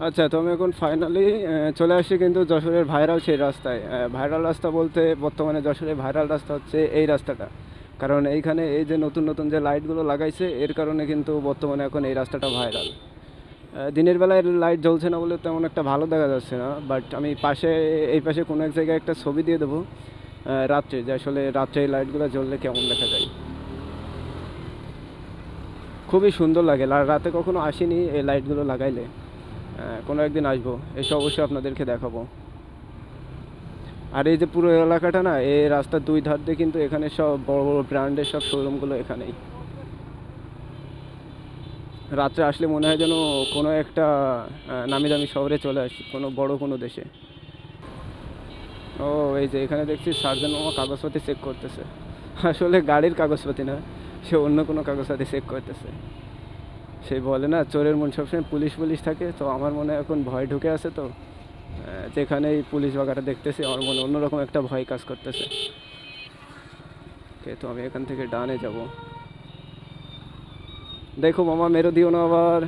আচ্ছা, তো আমি এখন ফাইনালি চলে আসছি কিন্তু যশোরের ভাইরাল সেই রাস্তায়। ভাইরাল রাস্তা বলতে বর্তমানে যশোরের ভাইরাল রাস্তা হচ্ছে এই রাস্তাটা। কারণ এইখানে এই যে নতুন নতুন যে লাইটগুলো লাগাইছে এর কারণে কিন্তু বর্তমানে এখন এই রাস্তাটা ভাইরাল। দিনের বেলায় লাইট জ্বলছে না বলে তেমন একটা ভালো দেখা যাচ্ছে না, বাট আমি পাশে এই পাশে কোনো এক জায়গায় একটা ছবি দিয়ে দেবো রাত্রে, যে আসলে রাত্রে এই লাইটগুলো জ্বললে কেমন দেখা যায়। খুবই সুন্দর লাগে। রাতে কখনো আসিনি এই লাইটগুলো লাগাইলে, কোনো একদিন আসবো, এসে অবশ্যই আপনাদেরকে দেখাবো। আর এই যে পুরো এলাকাটা না, এই রাস্তার দুই ধার দিয়ে কিন্তু এখানে সব বড় বড় ব্র্যান্ডের সব শোরুমগুলো এখানেই। রাত্রে আসলে মনে হয় যেন কোনো একটা নামি দামি শহরে চলে আসি, কোনো বড় কোনো দেশে। ও, এই যে এখানে দেখছি সার্জন মামা কাগজপাতি চেক করতেছে। আসলে গাড়ির কাগজপাতি না, সে অন্য কোনো কাগজপাতি চেক করতেছে। সেই বলে না, চোরের মন সবসময় পুলিশ পুলিশ থাকে, তো আমার মনে হয় এখন ভয় ঢুকে আছে, তো যেখানেই পুলিশ বাগাটা দেখতেছি আমার মনে অন্যরকম একটা ভয় কাজ করতেছে। ওকে, তো আমি এখান থেকে ডানে যাব। দেখো মামা, মেরো দিও না আবার।